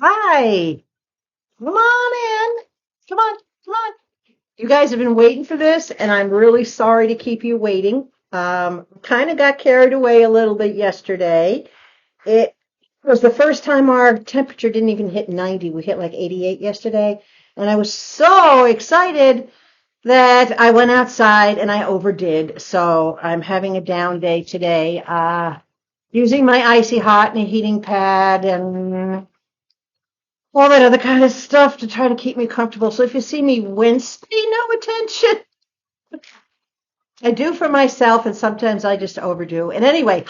Hi, come on in. Come on, come on. You guys have been waiting for this, and I'm really sorry to keep you waiting. Kind of got carried away a little bit yesterday. It was the first time our temperature didn't even hit 90. We hit like 88 yesterday, and I was so excited that I went outside and I overdid. So I'm having a down day today. Using my icy hot and a heating pad and all that other kind of stuff to try to keep me comfortable. So if you see me wince, pay no attention. I do for myself, and sometimes I just overdo. And anyway,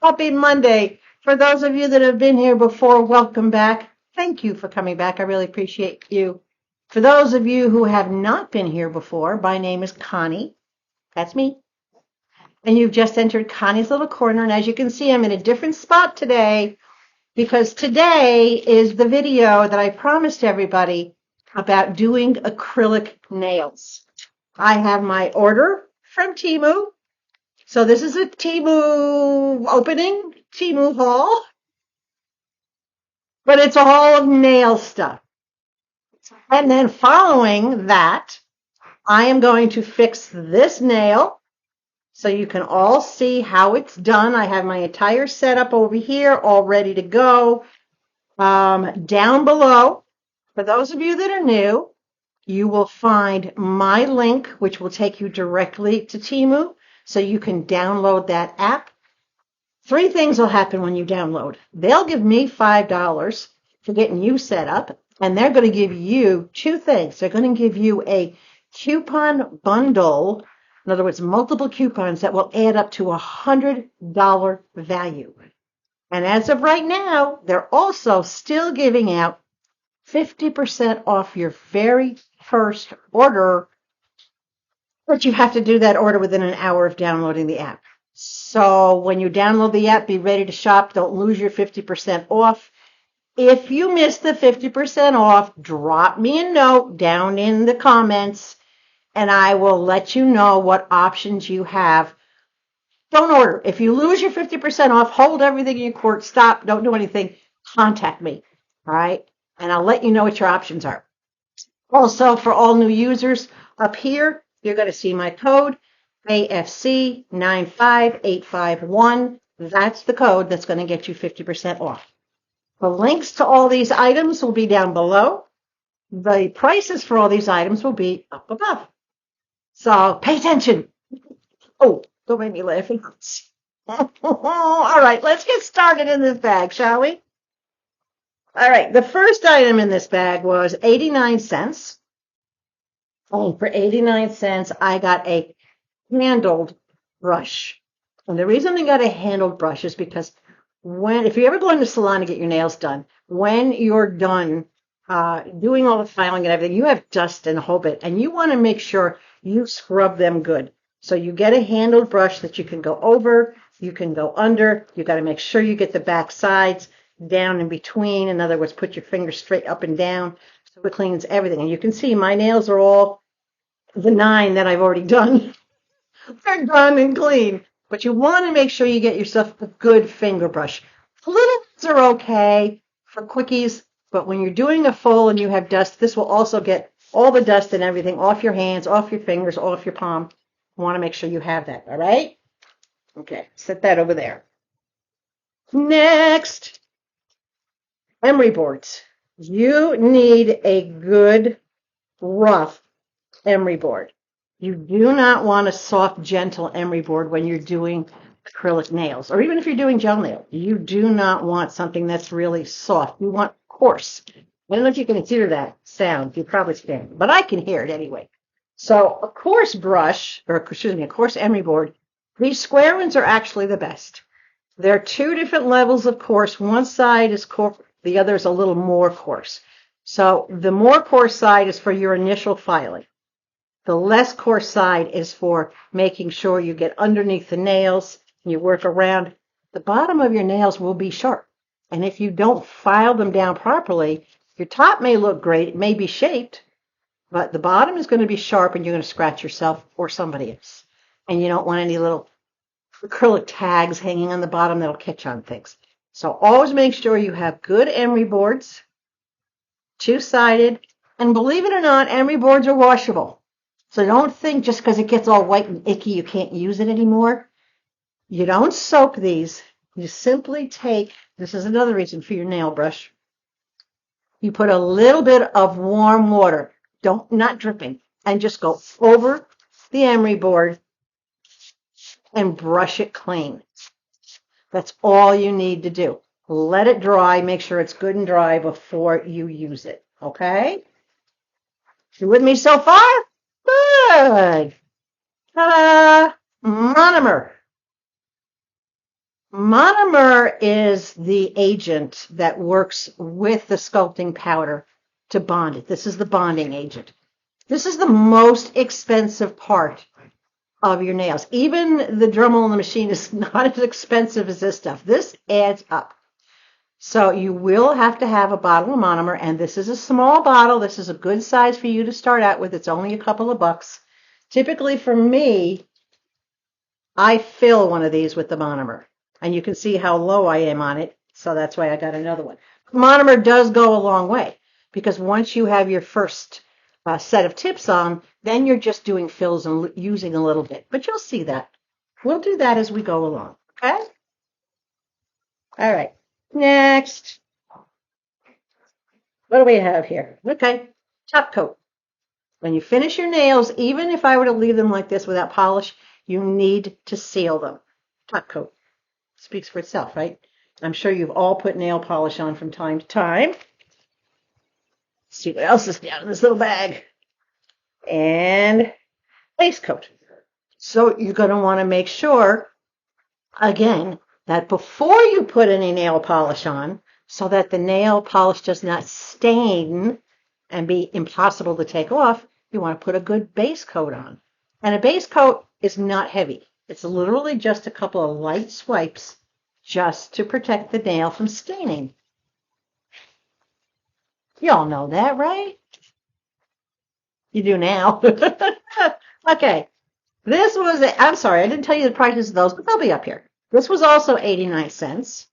happy Monday. For those of you that have been here before, welcome back. Thank you for coming back. I really appreciate you. For those of you who have not been here before, my name is Connie. That's me. And you've just entered Connie's little corner. And as you can see, I'm in a different spot today, because today is the video that I promised everybody about doing acrylic nails. I have my order from Temu. So this is a Temu opening, Temu haul, but it's all of nail stuff. And then following that, I am going to fix this nail so you can all see how it's done. I have my entire setup over here all ready to go. Down below, for those of you that are new, you will find my link, which will take you directly to Temu, so you can download that app. Three things will happen when you download. They'll give me $5 for getting you set up, and they're going to give you two things. They're going to give you a coupon bundle, in other words, multiple coupons that will add up to a $100 value. And as of right now, they're also still giving out 50% off your very first order, but you have to do that order within an hour of downloading the app. So when you download the app, be ready to shop. Don't lose your 50% off. If you miss the 50% off, drop me a note down in the comments, and I will let you know what options you have. Don't order. If you lose your 50% off, hold everything in your court, stop, don't do anything, contact me, all right? And I'll let you know what your options are. Also, for all new users, up here, you're going to see my code, AFC95851. That's the code that's going to get you 50% off. The links to all these items will be down below. The prices for all these items will be up above. So pay attention. Oh, don't make me laugh. All right, let's get started in this bag, shall we? All right, the first item in this bag was 89 cents. And for 89 cents, I got a handled brush. And the reason I got a handled brush is because if you ever go in the salon to get your nails done, when you're done doing all the filing and everything, you have dust and a whole bit, and you want to make sure you scrub them good. So you get a handled brush that you can go over, you can go under. You got to make sure you get the back sides down in between. In other words, put your finger straight up and down so it cleans everything. And you can see my nails are all the 9 that I've already done. They're done and clean. But you want to make sure you get yourself a good finger brush. Little ones are okay for quickies, but when you're doing a full and you have dust, this will also get all the dust and everything off your hands, off your fingers, off your palm. You want to make sure you have that, all right? Okay, set that over there. Next, emery boards. You need a good, rough emery board. You do not want a soft, gentle emery board when you're doing acrylic nails, or even if you're doing gel nail. You do not want something that's really soft. You want coarse. I don't know if you can hear that sound. You probably can, but I can hear it anyway. So a coarse brush, or excuse me, a coarse emery board, these square ones are actually the best. There are two different levels of coarse. One side is coarse, the other is a little more coarse. So the more coarse side is for your initial filing. The less coarse side is for making sure you get underneath the nails and you work around. The bottom of your nails will be sharp. And if you don't file them down properly, your top may look great, it may be shaped, but the bottom is going to be sharp and you're going to scratch yourself or somebody else. And you don't want any little acrylic tags hanging on the bottom that'll catch on things. So always make sure you have good emery boards, two-sided, and believe it or not, emery boards are washable. So don't think just because it gets all white and icky you can't use it anymore. You don't soak these. You simply take, this is another reason for your nail brush. You put a little bit of warm water, not dripping, and just go over the emery board and brush it clean. That's all you need to do. Let it dry. Make sure it's good and dry before you use it. Okay? You with me so far? Good. Ta-da! Monomer. Monomer is the agent that works with the sculpting powder to bond it. This is the bonding agent. This is the most expensive part of your nails. Even the Dremel in the machine is not as expensive as this stuff. This adds up. So you will have to have a bottle of monomer, and this is a small bottle. This is a good size for you to start out with. It's only a couple of bucks. Typically for me, I fill one of these with the monomer, and you can see how low I am on it, so that's why I got another one. Monomer does go a long way, because once you have your first set of tips on, then you're just doing fills and using a little bit. But you'll see that. We'll do that as we go along, okay? All right. Next. What do we have here? Okay, top coat. When you finish your nails, even if I were to leave them like this without polish, you need to seal them. Top coat. Speaks for itself, right? I'm sure you've all put nail polish on from time to time. Let's see what else is down in this little bag. And base coat. So you're going to want to make sure, again, that before you put any nail polish on, so that the nail polish does not stain and be impossible to take off, you want to put a good base coat on. And a base coat is not heavy. It's literally just a couple of light swipes just to protect the nail from staining. You all know that, right? You do now. Okay. This was, I'm sorry, I didn't tell you the prices of those, but they'll be up here. This was also 89 cents.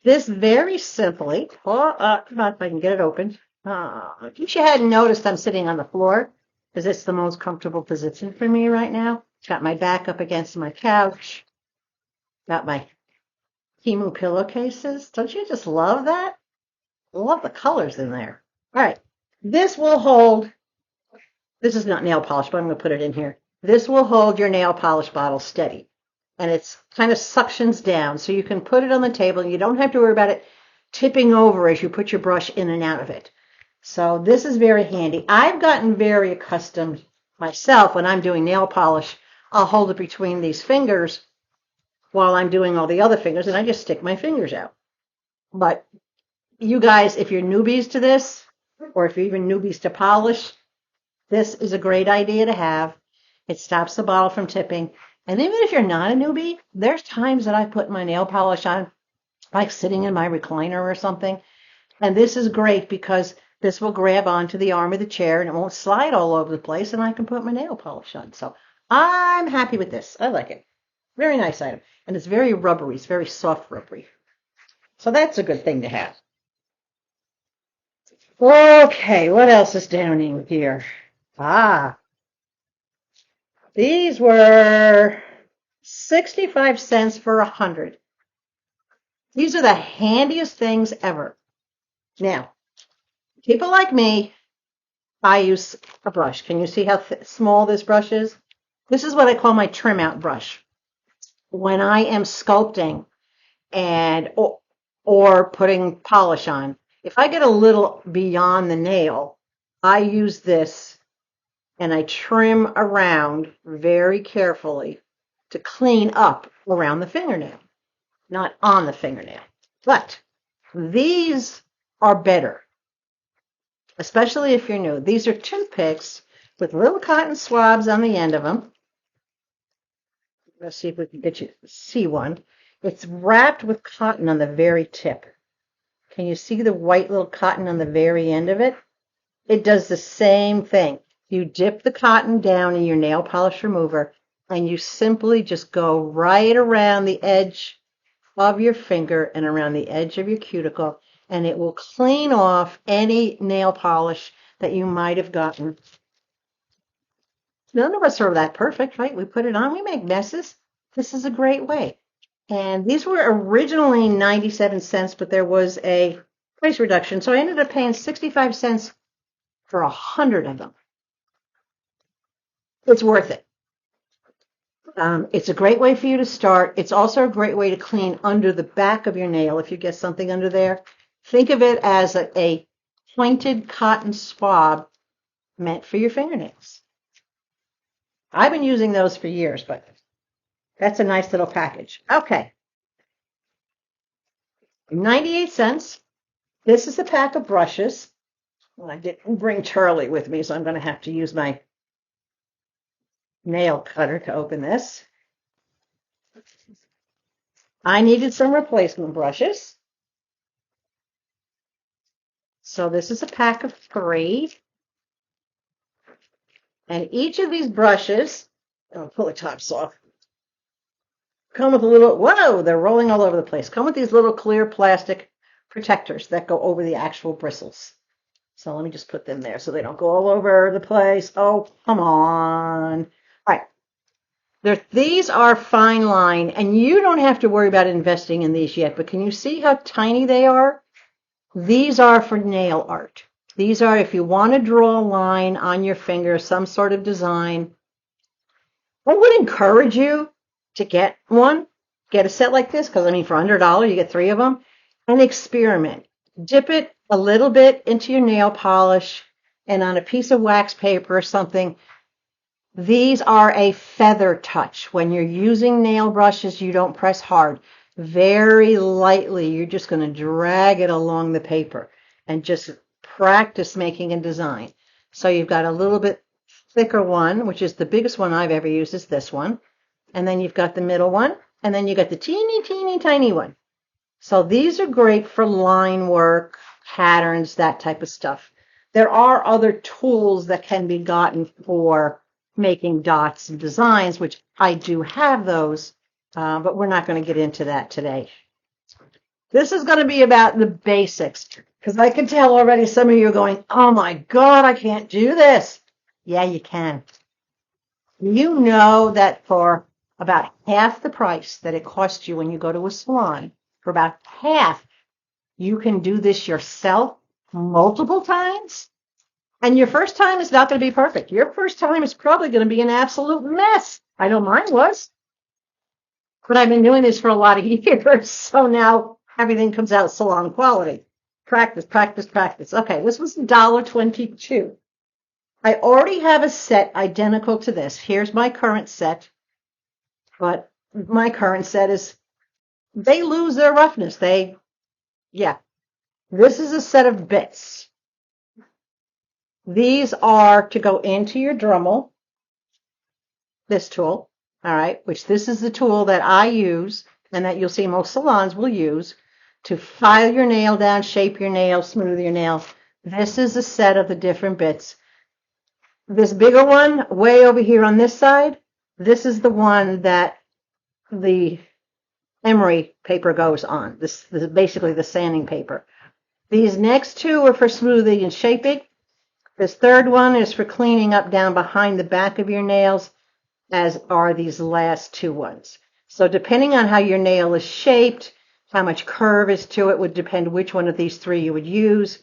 This very simply, come on, if I can get it open. In case you hadn't noticed, I'm sitting on the floor, because it's the most comfortable position for me right now. Got my back up against my couch. Got my Temu pillowcases. Don't you just love that? I love the colors in there. All right. This will hold, this is not nail polish, but I'm going to put it in here. This will hold your nail polish bottle steady. And it's kind of suctions down, so you can put it on the table and you don't have to worry about it tipping over as you put your brush in and out of it. So this is very handy. I've gotten very accustomed myself when I'm doing nail polish. I'll hold it between these fingers while I'm doing all the other fingers, and I just stick my fingers out. But you guys, if you're newbies to this, or if you're even newbies to polish, this is a great idea to have. It stops the bottle from tipping. And even if you're not a newbie, there's times that I put my nail polish on, like sitting in my recliner or something. And this is great because this will grab onto the arm of the chair and it won't slide all over the place, and I can put my nail polish on. So I'm happy with this. I like it. Very nice item. And it's very rubbery. It's very soft rubbery. So that's a good thing to have. Okay, what else is down in here? These were 65 cents for 100. These are the handiest things ever. Now, people like me, I use a brush. Can you see how small this brush is? This is what I call my trim out brush. When I am sculpting and or putting polish on, if I get a little beyond the nail, I use this and I trim around very carefully to clean up around the fingernail, not on the fingernail. But these are better, especially if you're new. These are toothpicks with little cotton swabs on the end of them. Let's see if we can get you to see one. It's wrapped with cotton on the very tip. Can you see the white little cotton on the very end of it? It does the same thing. You dip the cotton down in your nail polish remover and you simply just go right around the edge of your finger and around the edge of your cuticle, and it will clean off any nail polish that you might have gotten. None of us are that perfect, right? We put it on, we make messes. This is a great way. And these were originally 97 cents, but there was a price reduction. So I ended up paying 65 cents for 100 of them. It's worth it. It's a great way for you to start. It's also a great way to clean under the back of your nail if you get something under there. Think of it as a pointed cotton swab meant for your fingernails. I've been using those for years, but that's a nice little package. Okay. 98 cents. This is a pack of brushes. Well, I didn't bring Charlie with me, so I'm going to have to use my nail cutter to open this. I needed some replacement brushes. So this is a pack of 3. And each of these brushes, I'll pull the tops off, come with a little, whoa, they're rolling all over the place. Come with these little clear plastic protectors that go over the actual bristles. So let me just put them there so they don't go all over the place. Oh, come on. All right. These are fine line, and you don't have to worry about investing in these yet, but can you see how tiny they are? These are for nail art. These are if you want to draw a line on your finger, some sort of design. I would encourage you to get one, get a set like this, because I mean, for under $1, you get 3 of them, and experiment. Dip it a little bit into your nail polish and on a piece of wax paper or something. These are a feather touch. When you're using nail brushes, you don't press hard. Very lightly, you're just going to drag it along the paper and just practice making a design. So you've got a little bit thicker one, which is the biggest one I've ever used is this one. And then you've got the middle one, and then you got the teeny, teeny, tiny one. So these are great for line work, patterns, that type of stuff. There are other tools that can be gotten for making dots and designs, which I do have those, but we're not going to get into that today. This is going to be about the basics, because I can tell already some of you are going, oh my God, I can't do this. Yeah, you can. You know that for about half the price that it costs you when you go to a salon, for about half, you can do this yourself multiple times. And your first time is not going to be perfect. Your first time is probably going to be an absolute mess. I know mine was. But I've been doing this for a lot of years, so now everything comes out salon quality. Practice, practice, practice. Okay, this was $1.22. I already have a set identical to this. Here's my current set. But my current set is, they lose their roughness. Yeah. This is a set of bits. These are to go into your Dremel, this tool, all right, which this is the tool that I use and that you'll see most salons will use to file your nail down, shape your nail, smooth your nail. This is a set of the different bits. This bigger one, way over here on this side, this is the one that the Emery paper goes on. This is basically the sanding paper. These next 2 are for smoothing and shaping. This third one is for cleaning up down behind the back of your nails, as are these last 2 ones. So depending on how your nail is shaped, how much curve is to it would depend which one of these 3 you would use.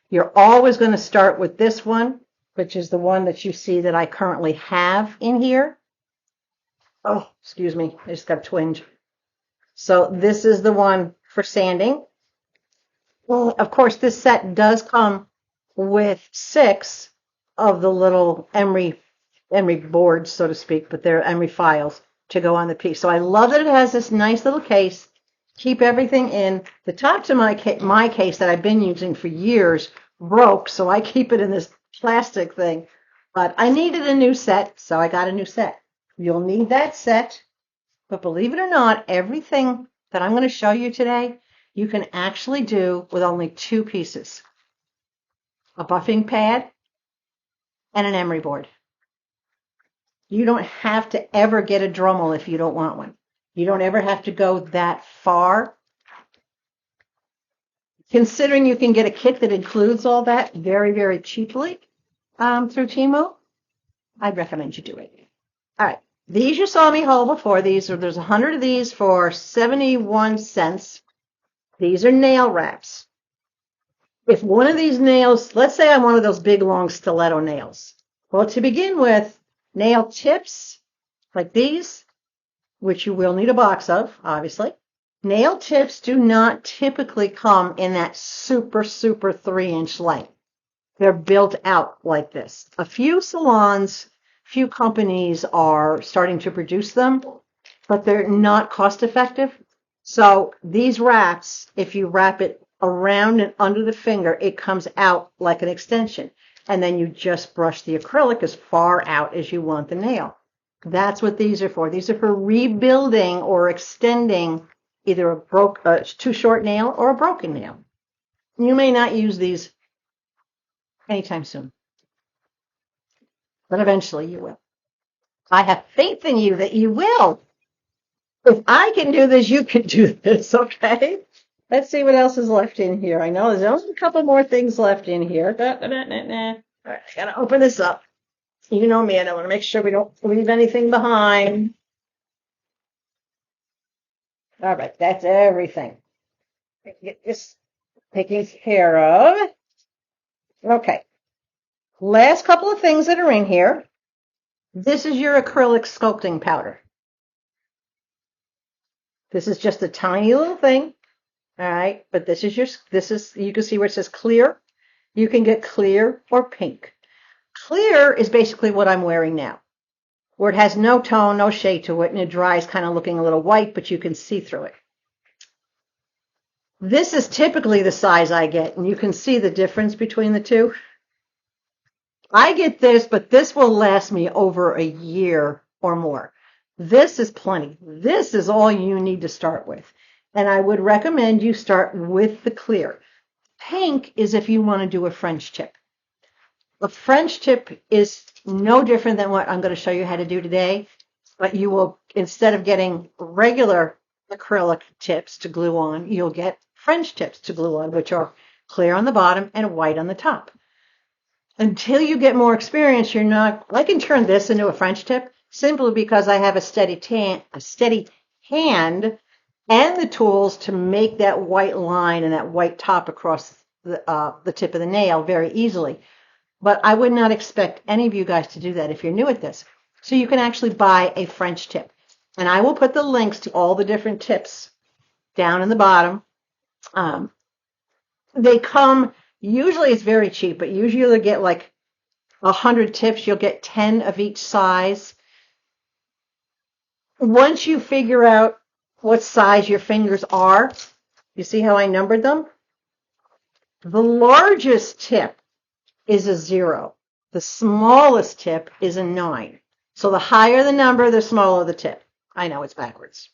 You're always going to start with this one, which is the one that you see that I currently have in here. Oh, excuse me, I just got a twinge. So this is the one for sanding. Well, of course, this set does come with 6 of the little Emery boards, so to speak, but they're Emery files to go on the piece. So I love that it has this nice little case. Keep everything in. The top to my case that I've been using for years broke, so I keep it in this plastic thing. But I needed a new set, so I got a new set. You'll need that set, but believe it or not, everything that I'm going to show you today, you can actually do with only 2 pieces. A buffing pad and an Emery board. You don't have to ever get a Dremel if you don't want one. You don't ever have to go that far. Considering you can get a kit that includes all that very, very cheaply through Temu, I'd recommend you do it. All right. These you saw me hold before. There's 100 of these for 71 cents. These are nail wraps. If one of these nails, let's say I'm one of those big, long stiletto nails. Well, to begin with, nail tips like these, which you will need a box of, obviously. Nail tips do not typically come in that super, super 3-inch length. They're built out like this. A few salons, few companies are starting to produce them, but they're not cost effective. So these wraps, if you wrap it around and under the finger, it comes out like an extension. And then you just brush the acrylic as far out as you want the nail. That's what these are for. These are for rebuilding or extending either a too short nail or a broken nail. You may not use these anytime soon, but eventually you will. I have faith in you that you will. If I can do this, you can do this, okay? Let's see what else is left in here. I know there's only a couple more things left in here. All right, I gotta open this up. You know me, and I want to make sure we don't leave anything behind. All right, that's everything. Get this taken care of. Okay. Last couple of things that are in here. This is your acrylic sculpting powder. This is just a tiny little thing. All right, but you can see where it says clear. You can get clear or pink. Clear is basically what I'm wearing now, where it has no tone, no shade to it, and it dries kind of looking a little white, but you can see through it. This is typically the size I get, and you can see the difference between the two. I get this, but this will last me over a year or more. This is plenty. This is all you need to start with. And I would recommend you start with the clear. Pink is if you want to do a French tip. The French tip is no different than what I'm going to show you how to do today, but you will, instead of getting regular acrylic tips to glue on, you'll get French tips to glue on, which are clear on the bottom and white on the top. Until you get more experience, you're not, I can turn this into a French tip simply because I have a steady hand and the tools to make that white line and that white top across the tip of the nail very easily. But I would not expect any of you guys to do that if you're new at this. So you can actually buy a French tip. And I will put the links to all the different tips down in the bottom. They come, usually it's very cheap, but usually you'll get like 100 tips. You'll get 10 of each size. Once you figure out what size your fingers are, you see how I numbered them? The largest tip is a 0. The smallest tip is a 9. So the higher the number, the smaller the tip. I know it's backwards.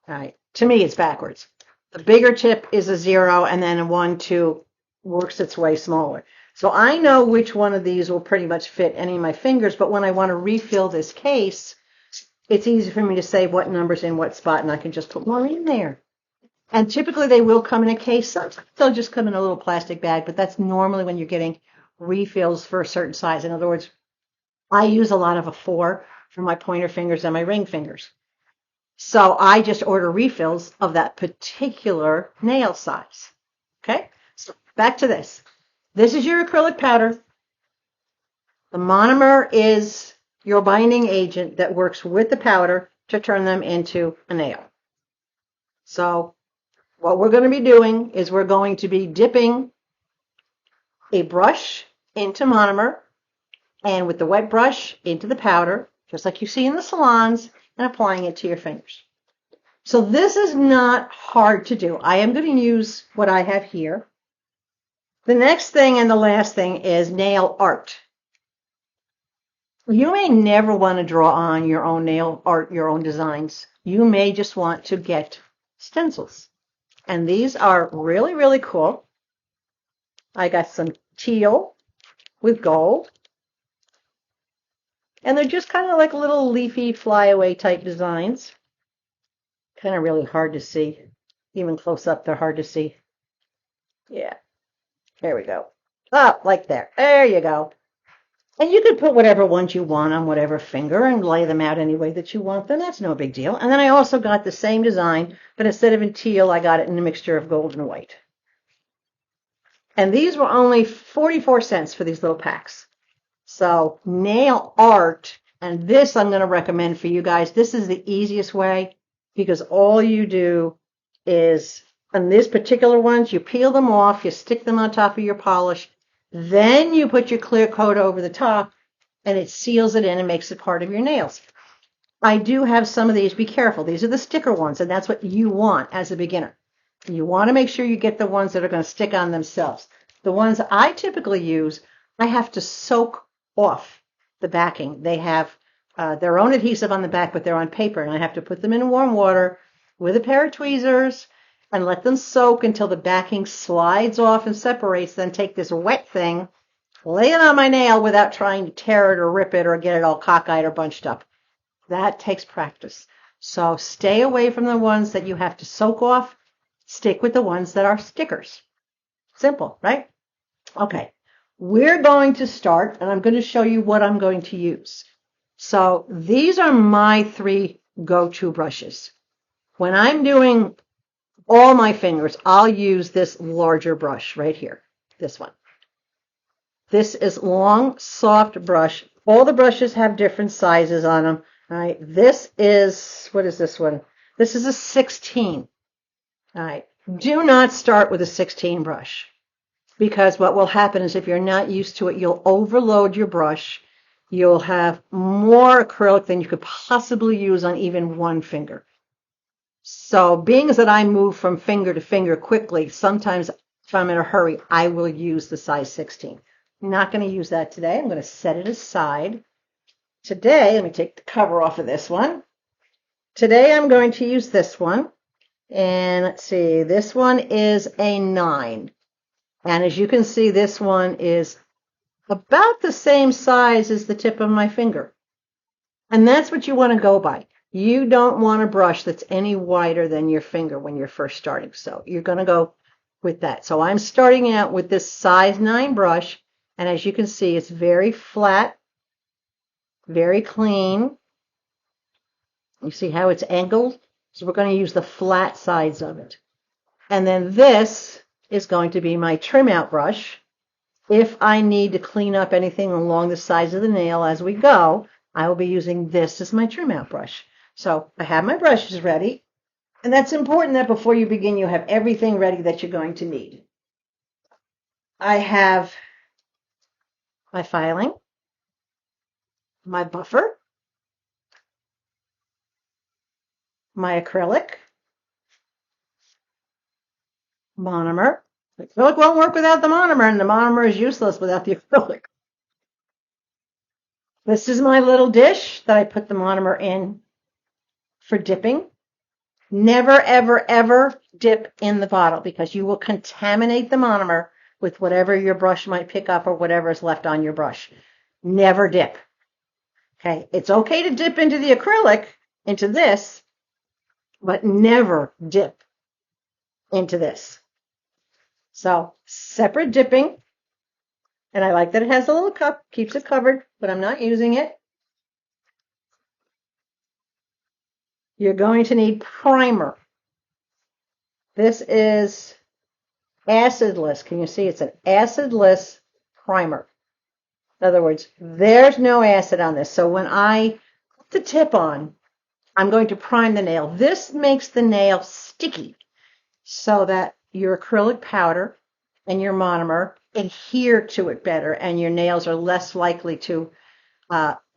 All right. To me, it's backwards. The bigger tip is a 0, and then a 1, 2 works its way smaller. So I know which one of these will pretty much fit any of my fingers, but when I want to refill this case, it's easy for me to say what number's in what spot, and I can just put more in there. And typically they will come in a case. Sometimes they'll just come in a little plastic bag, but that's normally when you're getting refills for a certain size. In other words, I use a lot of a 4 for my pointer fingers and my ring fingers. So I just order refills of that particular nail size. Okay, so back to this. This is your acrylic powder. The monomer is your binding agent that works with the powder to turn them into a nail. So what we're going to be doing is we're going to be dipping a brush into monomer and with the wet brush into the powder, just like you see in the salons, and applying it to your fingers. So this is not hard to do. I am going to use what I have here. The next thing and the last thing is nail art. You may never want to draw on your own nail art, your own designs. You may just want to get stencils. And these are really, really cool. I got some teal with gold. And they're just kind of like little leafy flyaway type designs. kind of really hard to see. Even close up, they're hard to see. Yeah, there we go. Oh, like there. There you go. And you can put whatever ones you want on whatever finger and lay them out any way that you want them. That's no big deal. And then I also got the same design, but instead of in teal, I got it in a mixture of gold and white. And these were only 44 cents for these little packs. So nail art, and this I'm going to recommend for you guys. This is the easiest way because all you do is, on these particular ones, you peel them off, you stick them on top of your polish, then you put your clear coat over the top, and it seals it in and makes it part of your nails. I do have some of these. Be careful. These are the sticker ones, and that's what you want as a beginner. You want to make sure you get the ones that are going to stick on themselves. The ones I typically use, I have to soak off the backing. They have their own adhesive on the back, but they're on paper, and I have to put them in warm water with a pair of tweezers and let them soak until the backing slides off and separates. Then take this wet thing, lay it on my nail without trying to tear it or rip it or get it all cockeyed or bunched up. That takes practice. So stay away from the ones that you have to soak off. Stick with the ones that are stickers. Simple, right? Okay, we're going to start, and I'm going to show you what I'm going to use. So these are my 3 go-to brushes. When I'm doing all my fingers, I'll use this larger brush right here, this one. This is long, soft brush. All the brushes have different sizes on them. All right, this is, what is this one? This is a 16. All right, do not start with a 16 brush because what will happen is if you're not used to it, you'll overload your brush. You'll have more acrylic than you could possibly use on even one finger. So being as that I move from finger to finger quickly, sometimes if I'm in a hurry, I will use the size 16. I'm not going to use that today. I'm going to set it aside. Today, let me take the cover off of this one. Today I'm going to use this one. And let's see, this one is a 9. And as you can see, this one is about the same size as the tip of my finger. And that's what you want to go by. You don't want a brush that's any wider than your finger when you're first starting. So you're going to go with that. So I'm starting out with this size 9 brush. And as you can see, it's very flat, very clean. You see how it's angled? So we're going to use the flat sides of it. And then this is going to be my trim out brush. If I need to clean up anything along the sides of the nail as we go, I will be using this as my trim out brush. So I have my brushes ready. And that's important that before you begin, you have everything ready that you're going to need. I have my filing, my buffer, my acrylic, monomer. The acrylic won't work without the monomer, and the monomer is useless without the acrylic. This is my little dish that I put the monomer in for dipping. Never, ever, ever dip in the bottle because you will contaminate the monomer with whatever your brush might pick up or whatever is left on your brush. Never dip. Okay, it's okay to dip into the acrylic, into this, but never dip into this. So separate dipping, and I like that it has a little cup, keeps it covered, but I'm not using it. You're going to need primer. This is acidless. Can you see it's an acidless primer? In other words, there's no acid on this. So when I put the tip on, I'm going to prime the nail. This makes the nail sticky so that your acrylic powder and your monomer adhere to it better and your nails are less likely to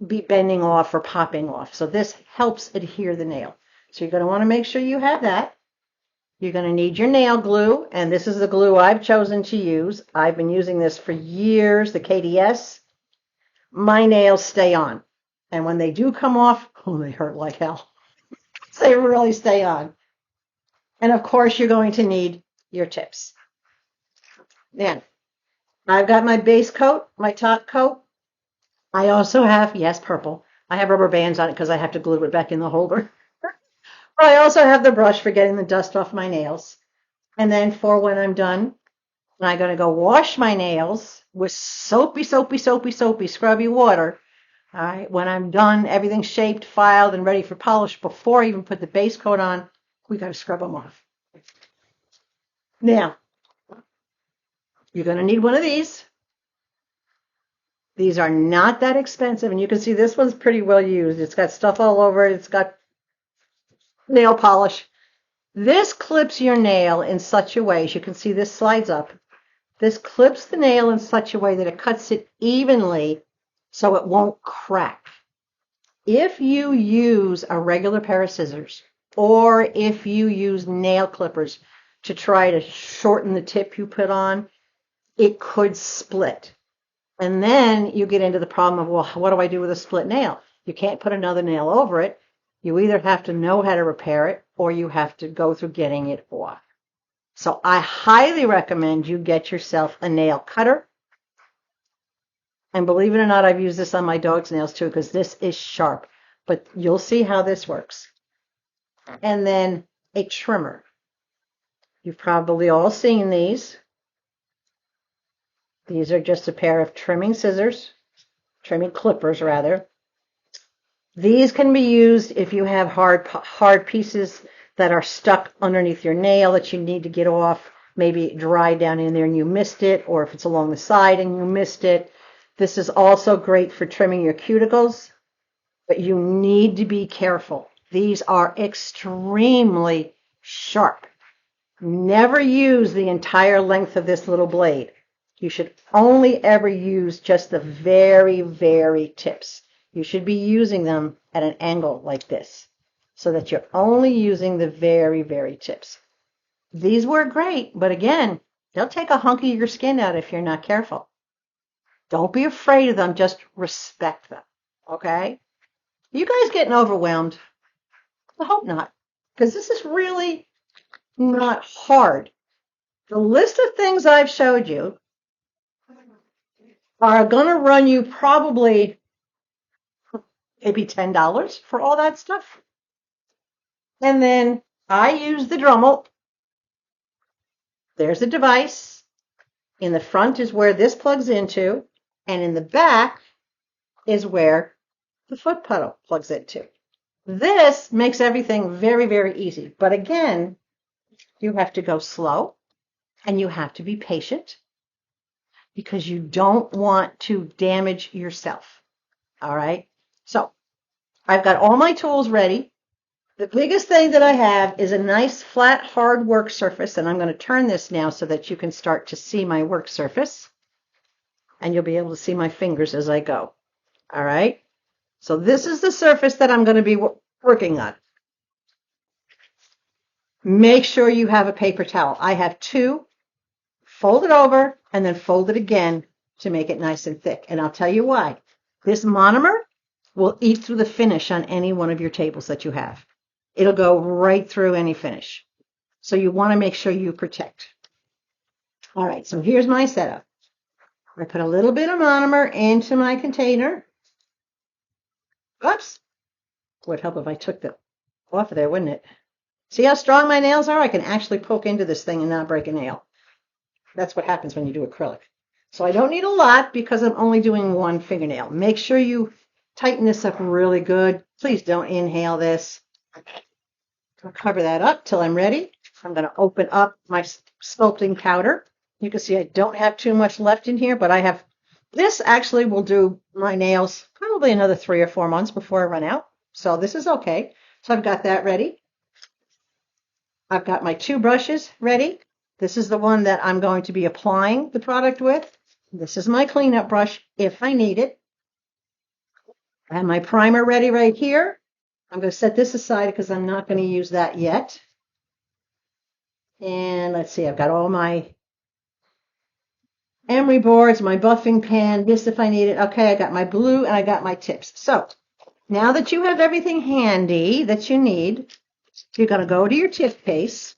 be bending off or popping off. So this helps adhere the nail. So you're going to want to make sure you have that. You're going to need your nail glue, and this is the glue I've chosen to use. I've been using this for years, the KDS. My nails stay on. And when they do come off, oh, they hurt like hell. They really stay on. And of course, you're going to need your tips. Then, I've got my base coat, my top coat. I also have, yes, purple. I have rubber bands on it because I have to glue it back in the holder. I also have the brush for getting the dust off my nails. And then for when I'm done, I'm going to go wash my nails with soapy, soapy, soapy, soapy, scrubby water. All right. When I'm done, everything's shaped, filed, and ready for polish before I even put the base coat on, we got to scrub them off. Now, you're going to need one of these. These are not that expensive, and you can see this one's pretty well used. It's got stuff all over it. It's got nail polish. This clips your nail in such a way, as you can see this slides up. This clips the nail in such a way that it cuts it evenly so it won't crack. If you use a regular pair of scissors, or if you use nail clippers to try to shorten the tip you put on, it could split. And then you get into the problem of, well, what do I do with a split nail? You can't put another nail over it. You either have to know how to repair it, or you have to go through getting it off. So I highly recommend you get yourself a nail cutter. And believe it or not, I've used this on my dog's nails too, because this is sharp. But you'll see how this works. And then a trimmer. You've probably all seen these. These are just a pair of trimming scissors, trimming clippers rather. These can be used if you have hard pieces that are stuck underneath your nail that you need to get off. Maybe it dried down in there and you missed it, or if it's along the side and you missed it. This is also great for trimming your cuticles, but you need to be careful. These are extremely sharp. Never use the entire length of this little blade. You should only ever use just the very, very tips. You should be using them at an angle like this, so that you're only using the very, very tips. These work great, but again, they'll take a hunk of your skin out if you're not careful. Don't be afraid of them, just respect them, okay? You guys getting overwhelmed? I hope not, because this is really not hard. The list of things I've showed you are going to run you probably maybe $10 for all that stuff. And then I use the Dremel. There's the device. In the front is where this plugs into, and in the back is where the foot pedal plugs into. This makes everything very, very easy. But again, you have to go slow and you have to be patient because you don't want to damage yourself. All right. So I've got all my tools ready. The biggest thing that I have is a nice flat hard work surface, and I'm going to turn this now so that you can start to see my work surface, and you'll be able to see my fingers as I go. All right. So this is the surface that I'm going to be working on. Make sure you have a paper towel. I have two. Fold it over and then fold it again to make it nice and thick. And I'll tell you why. This monomer will eat through the finish on any one of your tables that you have. It'll go right through any finish. So you want to make sure you protect. All right, so here's my setup. I put a little bit of monomer into my container. Oops. Would help if I took the off of there, wouldn't it? See how strong my nails are? I can actually poke into this thing and not break a nail. That's what happens when you do acrylic. So I don't need a lot because I'm only doing one fingernail. Make sure you tighten this up really good. Please don't inhale this. I'll cover that up till I'm ready. I'm going to open up my sculpting powder. You can see I don't have too much left in here, but I have this actually will do my nails probably another 3 or 4 months before I run out. So this is okay. So I've got that ready. I've got my 2 brushes ready. This is the one that I'm going to be applying the product with. This is my cleanup brush if I need it. I have my primer ready right here. I'm going to set this aside because I'm not going to use that yet. And let's see, I've got all my emery boards, my buffing pan, this if I need it. Okay, I got my blue and I got my tips. So now that you have everything handy that you need, you're going to go to your tip case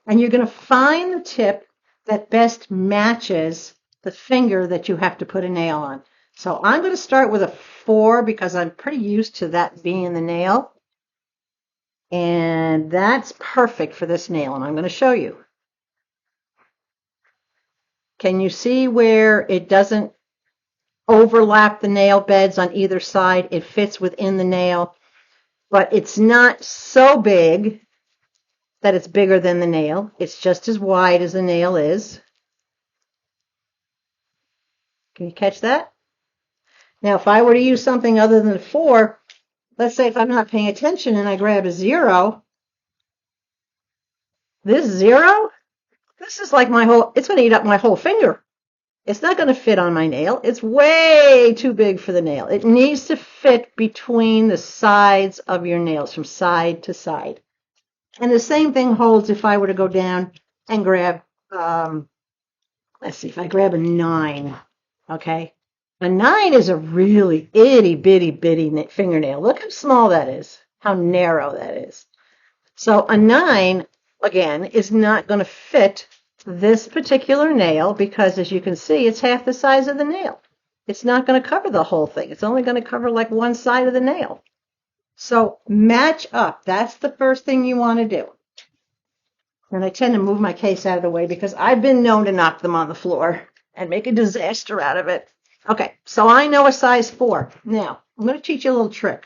and you're going to find the tip that best matches the finger that you have to put a nail on. So I'm going to start with a 4 because I'm pretty used to that being the nail. And that's perfect for this nail, and I'm going to show you. Can you see where it doesn't overlap the nail beds on either side? It fits within the nail, but it's not so big that it's bigger than the nail. It's just as wide as the nail is. Can you catch that? Now, if I were to use something other than 4, let's say if I'm not paying attention and I grab a 0, this 0, this is like my whole, it's going to eat up my whole finger. It's not going to fit on my nail. It's way too big for the nail. It needs to fit between the sides of your nails, from side to side. And the same thing holds if I were to go down and grab, let's see, if I grab a 9, okay? A 9 is a really itty bitty fingernail. Look how small that is, how narrow that is. So a 9, again, is not going to fit this particular nail because, as you can see, it's half the size of the nail. It's not going to cover the whole thing. It's only going to cover like one side of the nail. So match up. That's the first thing you want to do. And I tend to move my case out of the way because I've been known to knock them on the floor and make a disaster out of it. Okay, so I know a size 4. Now, I'm going to teach you a little trick.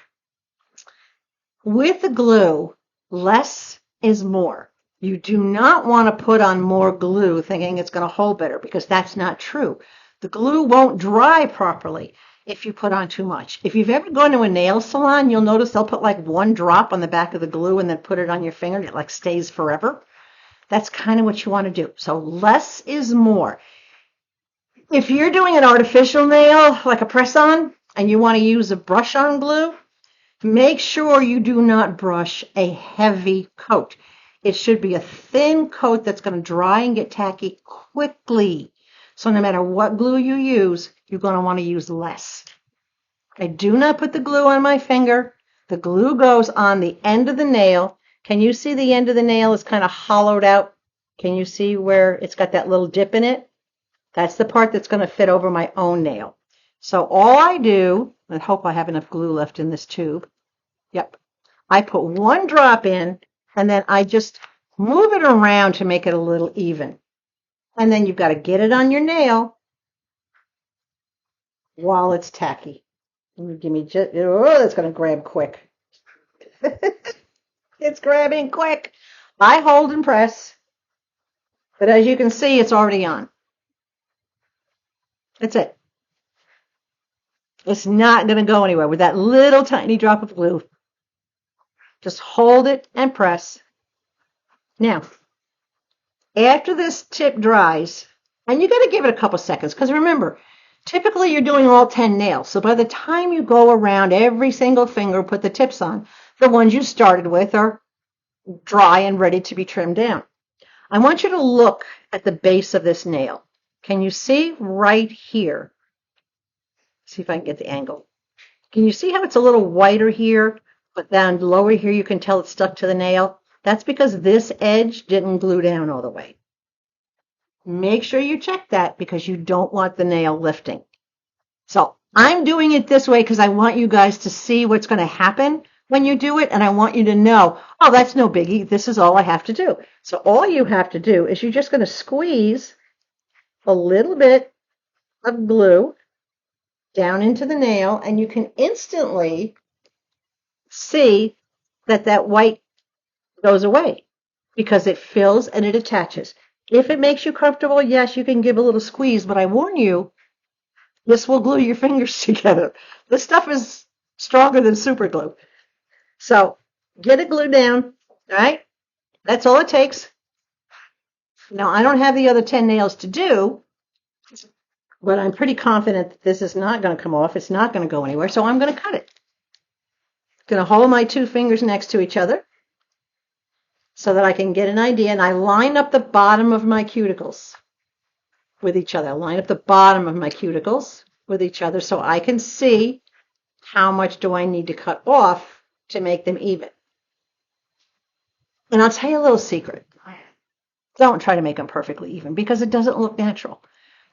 With the glue, less is more. You do not want to put on more glue thinking it's going to hold better, because that's not true. The glue won't dry properly if you put on too much. If you've ever gone to a nail salon, you'll notice they'll put like 1 drop on the back of the glue and then put it on your finger and it like stays forever. That's kind of what you want to do. So less is more. If you're doing an artificial nail, like a press-on, and you want to use a brush-on glue, make sure you do not brush a heavy coat. It should be a thin coat that's going to dry and get tacky quickly. So no matter what glue you use, you're going to want to use less. I do not put the glue on my finger. The glue goes on the end of the nail. Can you see the end of the nail is kind of hollowed out? Can you see where it's got that little dip in it? That's the part that's going to fit over my own nail. So all I do, I hope I have enough glue left in this tube. Yep. I put 1 drop in, and then I just move it around to make it a little even. And then you've got to get it on your nail while it's tacky. Give me just, oh, that's going to grab quick. It's grabbing quick. I hold and press, but as you can see, it's already on. That's it. It's not going to go anywhere with that little tiny drop of glue. Just hold it and press. Now, after this tip dries, and you got to give it a couple seconds, because remember, typically you're doing all 10 nails. So by the time you go around every single finger, put the tips on, the ones you started with are dry and ready to be trimmed down. I want you to look at the base of this nail. Can you see right here? See if I can get the angle. Can you see how it's a little whiter here, but down lower here you can tell it's stuck to the nail? That's because this edge didn't glue down all the way. Make sure you check that because you don't want the nail lifting. So I'm doing it this way because I want you guys to see what's going to happen when you do it, and I want you to know, oh, that's no biggie. This is all I have to do. So all you have to do is you're just going to squeeze a little bit of glue down into the nail, and you can instantly see that that white goes away because it fills and it attaches. If it makes you comfortable, yes, you can give a little squeeze, but I warn you, this will glue your fingers together. This stuff is stronger than super glue. So get it glued down, all right? That's all it takes. Now, I don't have the other 10 nails to do, but I'm pretty confident that this is not going to come off. It's not going to go anywhere, so I'm going to cut it. I'm going to hold my 2 fingers next to each other so that I can get an idea, and I line up the bottom of my cuticles with each other. I line up the bottom of my cuticles with each other so I can see how much do I need to cut off to make them even. And I'll tell you a little secret. Don't try to make them perfectly even because it doesn't look natural.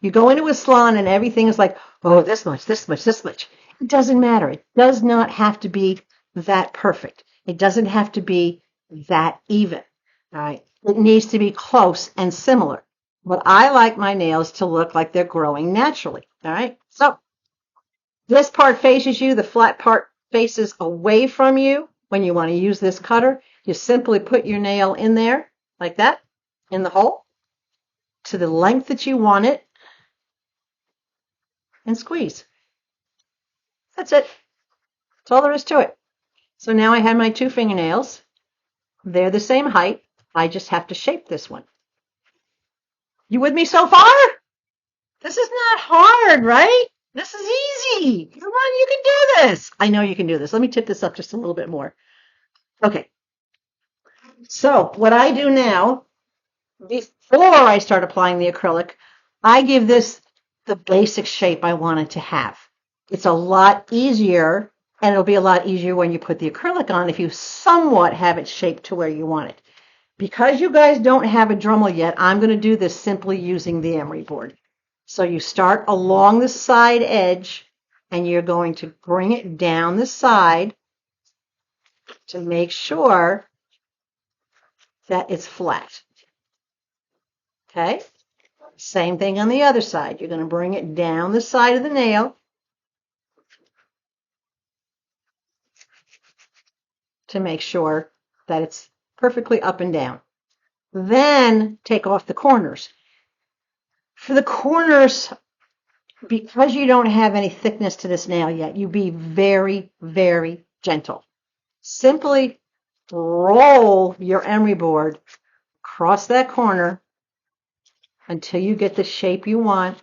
You go into a salon and everything is like, oh, this much, this much, this much. It doesn't matter. It does not have to be that perfect. It doesn't have to be that even. All right. It needs to be close and similar. But I like my nails to look like they're growing naturally. All right. So this part faces you, the flat part faces away from you. When you want to use this cutter, you simply put your nail in there like that, in the hole, to the length that you want it, and squeeze. That's it. That's all there is to it. So now I have my two fingernails. They're the same height. I just have to shape this one. You with me so far? This is not hard, right? This is easy. Come on, you can do this. I know you can do this. Let me tip this up just a little bit more. Okay. So what I do now, before I start applying the acrylic, I give this the basic shape I want it to have. It's a lot easier, and it'll be a lot easier when you put the acrylic on if you somewhat have it shaped to where you want it. Because you guys don't have a Dremel yet, I'm going to do this simply using the Emery board. So you start along the side edge, and you're going to bring it down the side to make sure that it's flat. Okay? Same thing on the other side. You're going to bring it down the side of the nail to make sure that it's perfectly up and down. Then take off the corners. For the corners, because you don't have any thickness to this nail yet, you be very, very gentle. Simply roll your emery board across that corner until you get the shape you want.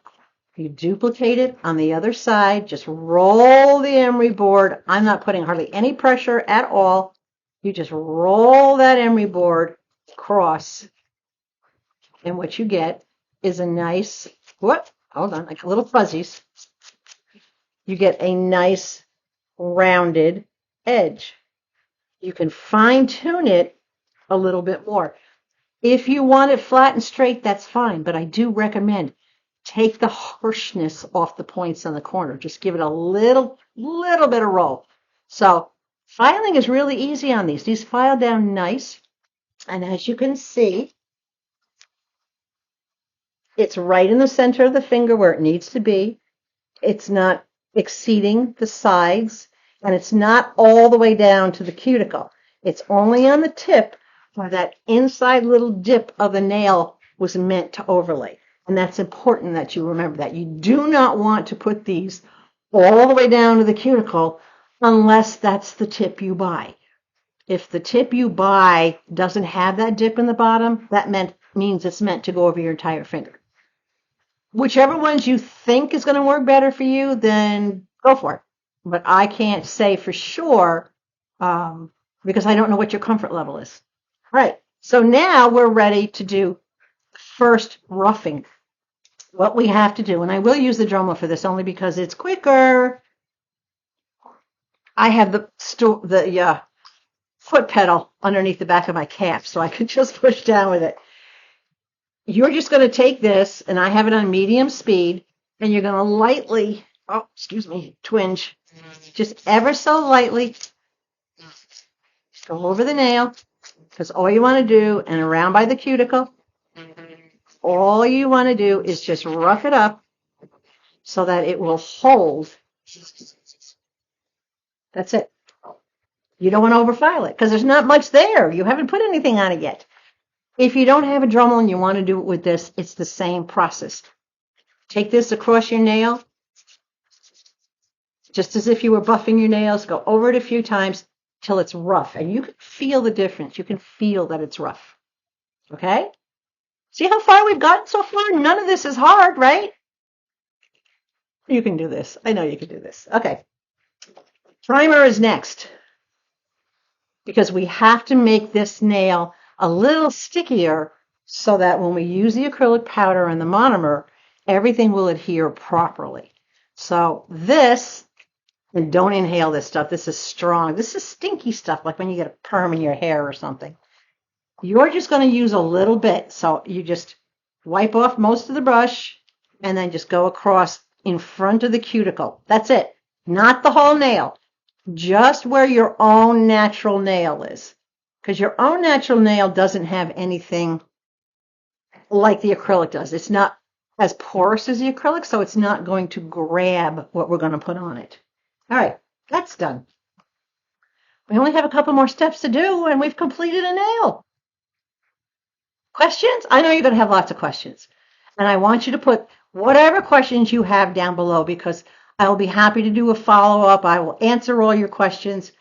You duplicate it on the other side. Just roll the emery board. I'm not putting hardly any pressure at all. You just roll that emery board across, and what you get is a nice, hold on, like little fuzzies. You get a nice rounded edge. You can fine tune it a little bit more. If you want it flat and straight, that's fine, but I do recommend take the harshness off the points on the corner. Just give it a little bit of roll. So filing is really easy on these. These file down nice, and as you can see, it's right in the center of the finger where it needs to be. It's not exceeding the sides, and it's not all the way down to the cuticle. It's only on the tip where that inside little dip of the nail was meant to overlay. And that's important that you remember that. You do not want to put these all the way down to the cuticle unless that's the tip you buy. If the tip you buy doesn't have that dip in the bottom, that means it's meant to go over your entire finger. Whichever ones you think is going to work better for you, then go for it. But I can't say for sure because I don't know what your comfort level is. All right, so now we're ready to do first roughing. What we have to do, and I will use the Dremel for this only because it's quicker. I have the foot pedal underneath the back of my calf, so I can just push down with it. You're just going to take this, and I have it on medium speed, and you're going to lightly, twinge, just ever so lightly go over the nail, because all you want to do, and around by the cuticle, all you want to do is just rough it up so that it will hold. That's it. You don't want to overfile it, because there's not much there. You haven't put anything on it yet. If you don't have a Dremel and you want to do it with this, it's the same process. Take this across your nail, just as if you were buffing your nails. Go over it a few times till it's rough, and you can feel the difference. You can feel that it's rough. Okay? See how far we've gotten so far? None of this is hard, right? You can do this. I know you can do this. Okay. Primer is next, because we have to make this nail a little stickier so that when we use the acrylic powder and the monomer, everything will adhere properly. So this, and don't inhale this stuff. This is strong. This is stinky stuff, like when you get a perm in your hair or something. You're just going to use a little bit. So you just wipe off most of the brush and then just go across in front of the cuticle. That's it. Not the whole nail. Just where your own natural nail is. because your own natural nail doesn't have anything like the acrylic does. It's not as porous as the acrylic, so it's not going to grab what we're going to put on it. All right, that's done. We only have a couple more steps to do, and we've completed a nail. Questions? I know you're going to have lots of questions. And I want you to put whatever questions you have down below, because I will be happy to do a follow-up. I will answer all your questions.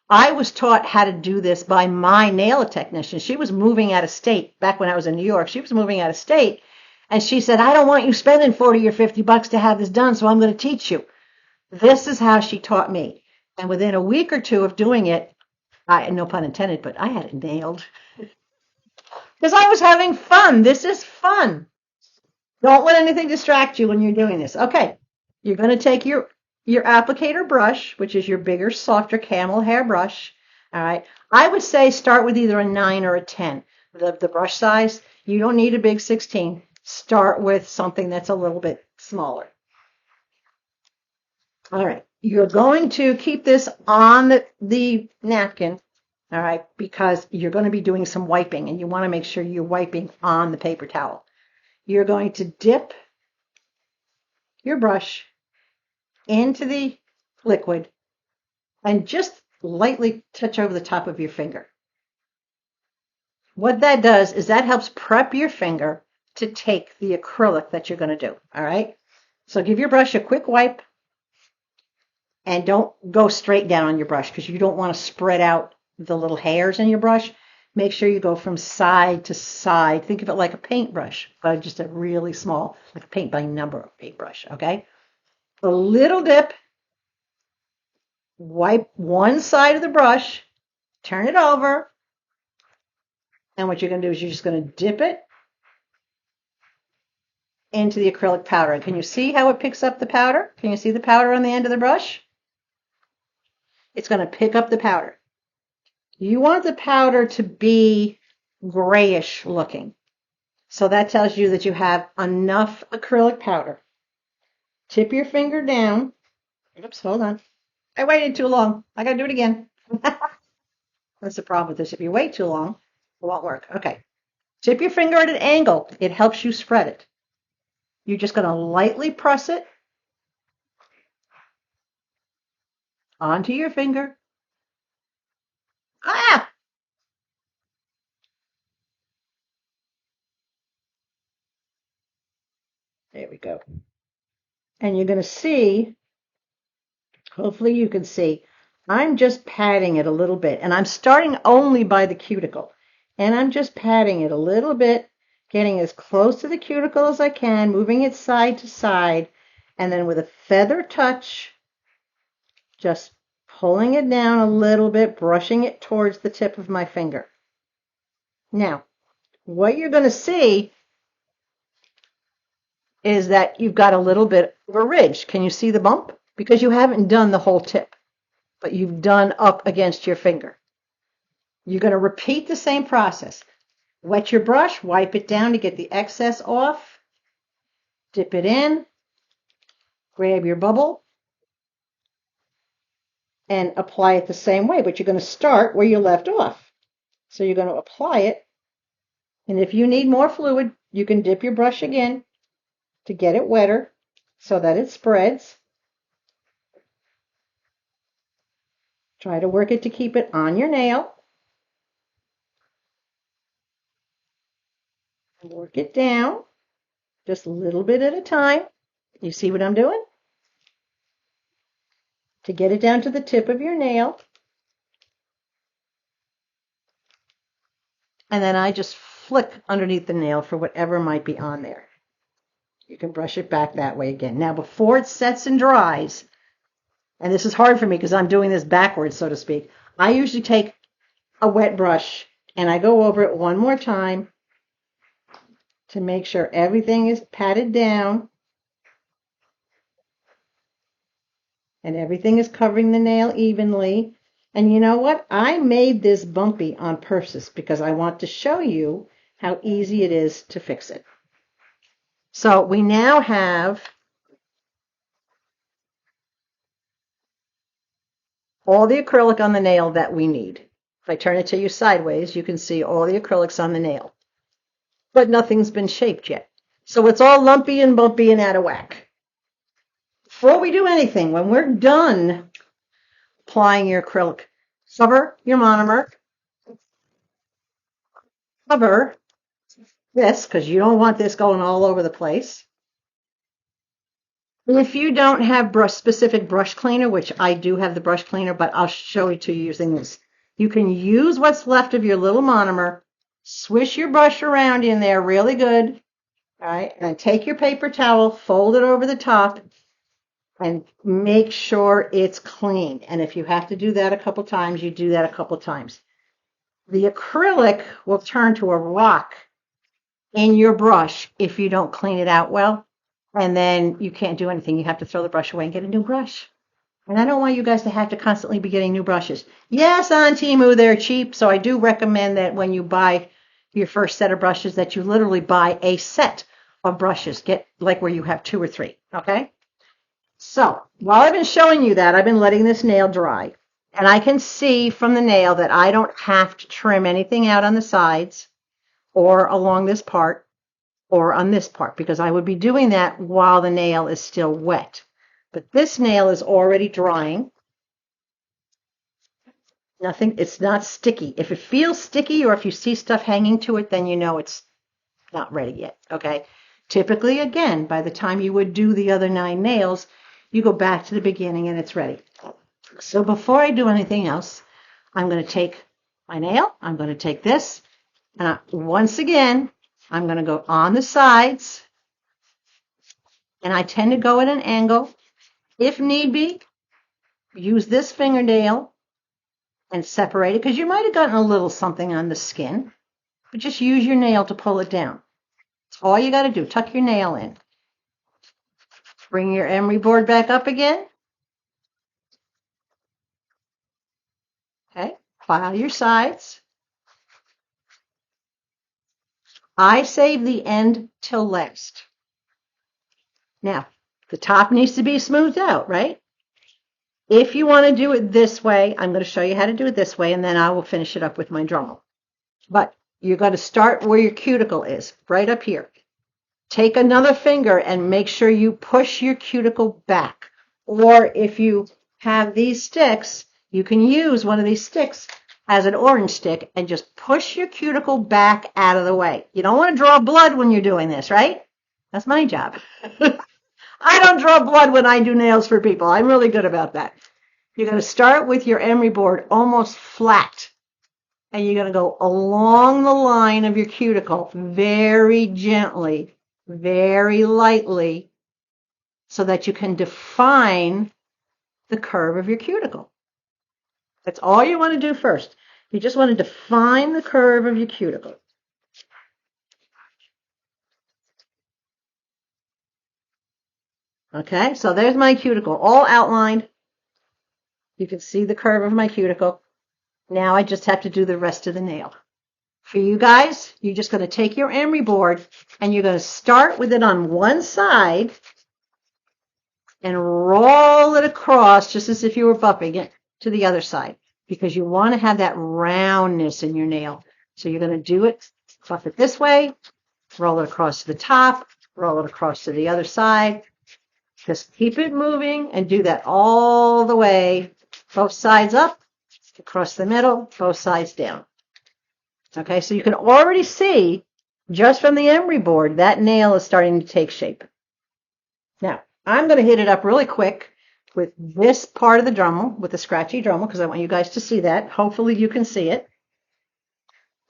I was taught how to do this by my nail technician. She was moving out of state back when I was in New York. She was moving out of state, and she said, I don't want you spending 40 or 50 bucks to have this done, so I'm going to teach you. This is how she taught me. And within a week or two of doing it, no pun intended, but I had it nailed. Because I was having fun. This is fun. Don't let anything distract you when you're doing this. Okay, you're going to take your applicator brush, which is your bigger, softer camel hair brush. All right, I would say start with either a 9 or a 10. The brush size, you don't need a big 16. Start with something that's a little bit smaller. All right, you're going to keep this on the napkin, all right, because you're going to be doing some wiping, and you want to make sure you're wiping on the paper towel. You're going to dip your brush into the liquid and just lightly touch over the top of your finger. What that does is that helps prep your finger to take the acrylic that you're going to do, all right? So give your brush a quick wipe, and don't go straight down on your brush because you don't want to spread out the little hairs in your brush. Make sure you go from side to side. Think of it like a paintbrush, but just a really small, like a paint by number paintbrush, okay? A little dip, wipe one side of the brush, turn it over, and what you're going to do is you're just going to dip it into the acrylic powder. And can you see how it picks up the powder? Can you see the powder on the end of the brush? It's going to pick up the powder. You want the powder to be grayish looking. So that tells you that you have enough acrylic powder. Tip your finger down. Oops, hold on. I waited too long. I got to do it again. That's the problem with this. If you wait too long, it won't work. Okay. Tip your finger at an angle. It helps you spread it. You're just going to lightly press it onto your finger. Ah! There we go. And you're going to see, hopefully you can see, I'm just patting it a little bit. And I'm starting only by the cuticle. And I'm just patting it a little bit, getting as close to the cuticle as I can, moving it side to side. And then with a feather touch, just pulling it down a little bit, brushing it towards the tip of my finger. Now, what you're going to see is that you've got a little bit of a ridge. Can you see the bump? Because you haven't done the whole tip, but you've done up against your finger. You're going to repeat the same process. Wet your brush, wipe it down to get the excess off, dip it in, grab your bubble, and apply it the same way, but you're going to start where you left off. So you're going to apply it, and if you need more fluid, you can dip your brush again to get it wetter so that it spreads. Try to work it to keep it on your nail. Work it down, just a little bit at a time. You see what I'm doing? To get it down to the tip of your nail. And then I just flick underneath the nail for whatever might be on there. You can brush it back that way again. Now, before it sets and dries, and this is hard for me because I'm doing this backwards, so to speak, I usually take a wet brush and I go over it one more time to make sure everything is patted down and everything is covering the nail evenly. And you know what? I made this bumpy on purpose because I want to show you how easy it is to fix it. So we now have all the acrylic on the nail that we need. If I turn it to you sideways, you can see all the acrylics on the nail. But nothing's been shaped yet. So it's all lumpy and bumpy and out of whack. Before we do anything, when we're done applying your acrylic, cover your monomer, cover this, because you don't want this going all over the place. If you don't have specific brush cleaner, which I do have the brush cleaner, but I'll show it to you using this. You can use what's left of your little monomer, swish your brush around in there really good, all right, and then take your paper towel, fold it over the top, and make sure it's clean. And if you have to do that a couple times, you do that a couple times. The acrylic will turn to a rock in your brush if you don't clean it out well. And then you can't do anything. You have to throw the brush away and get a new brush. And I don't want you guys to have to constantly be getting new brushes. Yes, on Temu, they're cheap. So I do recommend that when you buy your first set of brushes, that you literally buy a set of brushes. Get like where you have 2 or 3. Okay? So while I've been showing you that, I've been letting this nail dry. And I can see from the nail that I don't have to trim anything out on the sides or along this part or on this part, because I would be doing that while the nail is still wet. But this nail is already drying. It's not sticky. If it feels sticky or if you see stuff hanging to it, then you know it's not ready yet, okay? Typically, again, by the time you would do the other 9 nails, you go back to the beginning and it's ready. So before I do anything else, I'm going to take my nail, I'm going to take this, and once again, I'm going to go on the sides, and I tend to go at an angle. If need be, use this fingernail and separate it, because you might have gotten a little something on the skin, but just use your nail to pull it down. That's all you got to do. Tuck your nail in. Bring your emery board back up again. Okay, file your sides. I save the end till last. Now, the top needs to be smoothed out, right? If you want to do it this way, I'm going to show you how to do it this way, and then I will finish it up with my Dremel. But you're going to start where your cuticle is, right up here. Take another finger and make sure you push your cuticle back. Or if you have these sticks, you can use one of these sticks as an orange stick and just push your cuticle back out of the way. You don't want to draw blood when you're doing this, right? That's my job. I don't draw blood when I do nails for people. I'm really good about that. You're going to start with your emery board almost flat. And you're going to go along the line of your cuticle very gently, very lightly, so that you can define the curve of your cuticle. That's all you want to do first. You just want to define the curve of your cuticle. Okay, so there's my cuticle all outlined. You can see the curve of my cuticle. Now I just have to do the rest of the nail. For you guys, you're just going to take your emery board and you're going to start with it on one side and roll it across just as if you were buffing it to the other side, because you want to have that roundness in your nail. So you're going to do it, buff it this way, roll it across to the top, roll it across to the other side. Just keep it moving and do that all the way, both sides up, across the middle, both sides down. Okay, so you can already see just from the emery board that nail is starting to take shape. Now, I'm going to hit it up really quick with this part of the Dremel, with the scratchy Dremel, because I want you guys to see that. Hopefully you can see it.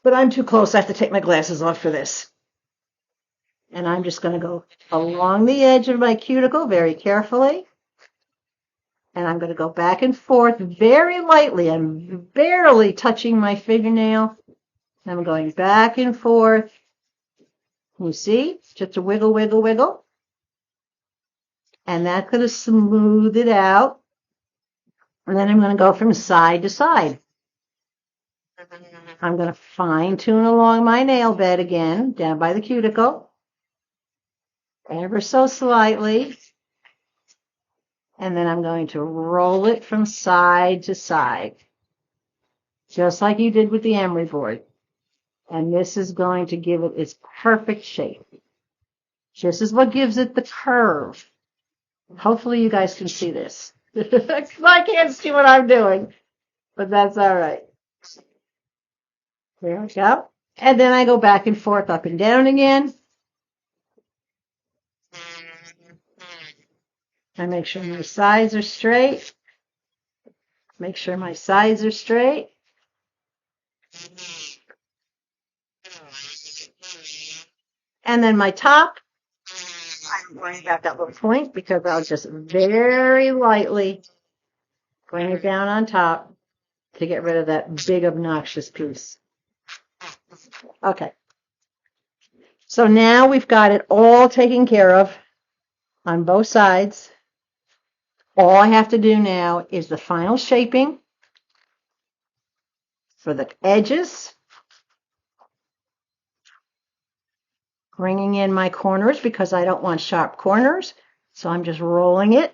But I'm too close. I have to take my glasses off for this. And I'm just going to go along the edge of my cuticle very carefully. And I'm going to go back and forth very lightly. I'm barely touching my fingernail. I'm going back and forth. You see? Just a wiggle, wiggle, wiggle. And that's going to smooth it out. And then I'm going to go from side to side. I'm going to fine tune along my nail bed again, down by the cuticle. Ever so slightly. And then I'm going to roll it from side to side. just like you did with the emery board. And this is going to give it its perfect shape. This is what gives it the curve. Hopefully you guys can see this. I can't see what I'm doing, but that's all right. There we go. And then I go back and forth, up and down again. I make sure my sides are straight. Make sure my sides are straight. And then my top, I'm going to have that little point because I'll just very lightly bring it down on top to get rid of that big obnoxious piece. Okay. So now we've got it all taken care of on both sides. All I have to do now is the final shaping for the edges. Bringing in my corners because I don't want sharp corners. So I'm just rolling it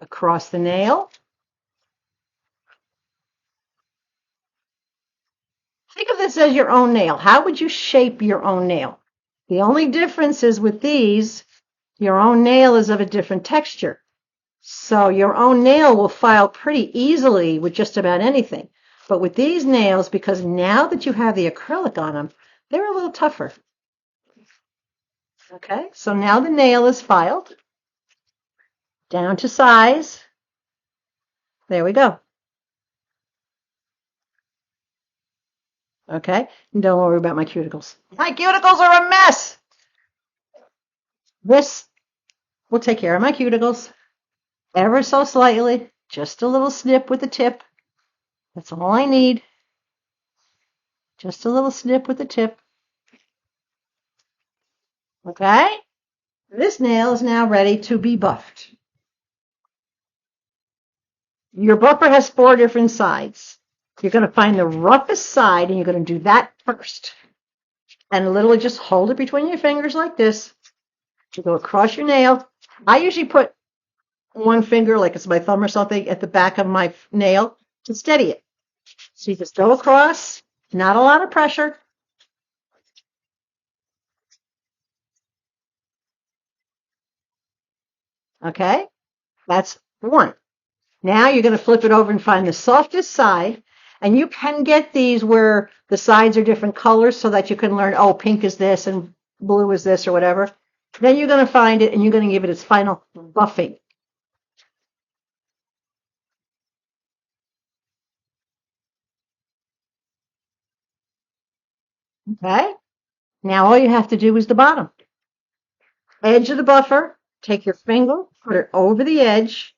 across the nail. Think of this as your own nail. How would you shape your own nail? The only difference is with these, your own nail is of a different texture. So your own nail will file pretty easily with just about anything. But with these nails, because now that you have the acrylic on them, they're a little tougher. Okay, so now the nail is filed down to size. There we go. Okay, and don't worry about my cuticles. My cuticles are a mess. This will take care of my cuticles ever so slightly. Just a little snip with the tip. That's all I need. Just a little snip with the tip. Okay, this nail is now ready to be buffed. Your buffer has 4 different sides. You're going to find the roughest side and you're going to do that first. And literally just hold it between your fingers like this. You go across your nail. I usually put one finger, like it's my thumb or something, at the back of my nail to steady it. So you just go across, not a lot of pressure. Okay, that's one. Now you're going to flip it over and find the softest side. And you can get these where the sides are different colors so that you can learn, oh, pink is this and blue is this or whatever. Then you're going to find it and you're going to give it its final buffing. Okay, now all you have to do is the bottom. Edge of the buffer, take your finger, put it over the edge,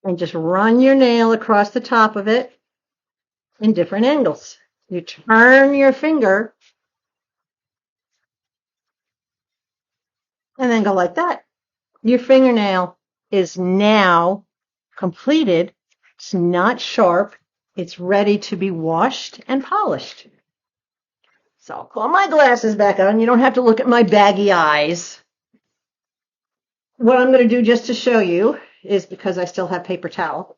and just run your nail across the top of it in different angles. You turn your finger and then go like that. Your fingernail is now completed. It's not sharp. It's ready to be washed and polished. So I'll pull my glasses back on. You don't have to look at my baggy eyes. What I'm going to do just to show you is, because I still have paper towel,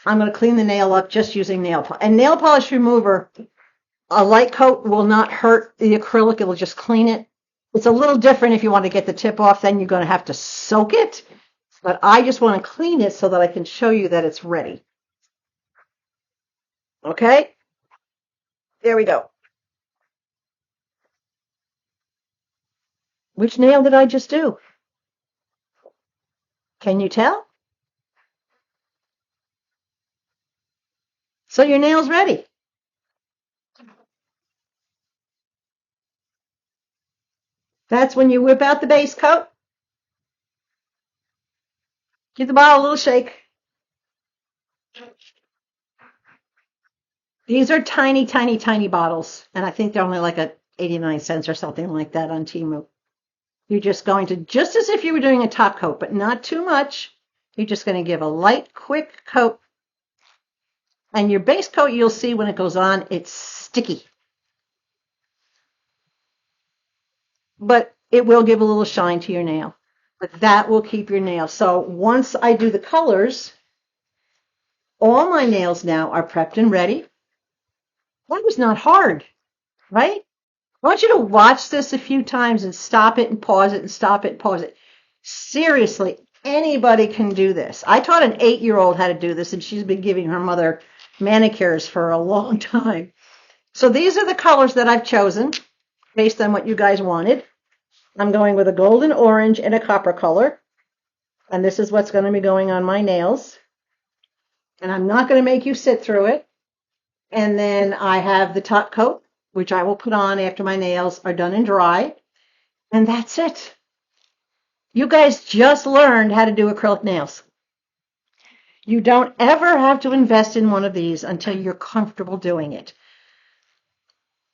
I'm going to clean the nail up just using nail polish. And nail polish remover, a light coat will not hurt the acrylic. It will just clean it. It's a little different if you want to get the tip off. Then you're going to have to soak it. But I just want to clean it so that I can show you that it's ready. Okay? There we go. Which nail did I just do? Can you tell? So your nail's ready. That's when you whip out the base coat. Give the bottle a little shake. These are tiny, tiny, tiny bottles. And I think they're only like 89 cents or something like that on Temu. You're just going to, just as if you were doing a top coat, but not too much. You're just going to give a light, quick coat. And your base coat, you'll see when it goes on, it's sticky. But it will give a little shine to your nail. But that will keep your nail. So once I do the colors, all my nails now are prepped and ready. That was not hard, right? I want you to watch this a few times and stop it and pause it and stop it and pause it. Seriously, anybody can do this. I taught an 8-year-old how to do this, and she's been giving her mother manicures for a long time. So these are the colors that I've chosen based on what you guys wanted. I'm going with a golden orange and a copper color. And this is what's going to be going on my nails. And I'm not going to make you sit through it. And then I have the top coat, which I will put on after my nails are done and dry. And that's it. You guys just learned how to do acrylic nails. You don't ever have to invest in one of these until you're comfortable doing it.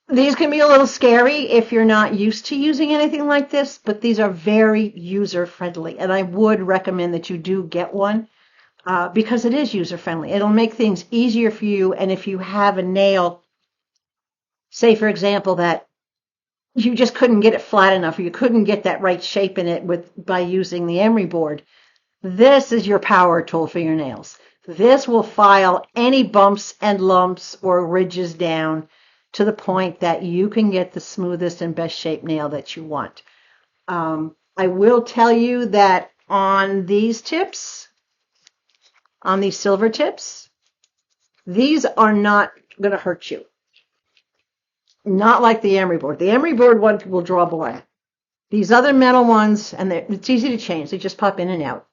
These can be a little scary if you're not used to using anything like this, but these are very user-friendly, and I would recommend that you do get one because it is user-friendly. It'll make things easier for you, and if you have a nail, say, for example, that you just couldn't get it flat enough or you couldn't get that right shape in it by using the Emery board, this is your power tool for your nails. This will file any bumps and lumps or ridges down to the point that you can get the smoothest and best shaped nail that you want. I will tell you that on these tips, on these silver tips, these are not going to hurt you. Not like the Emery board. The Emery board one will draw blood. These other metal ones, and it's easy to change. They just pop in and out.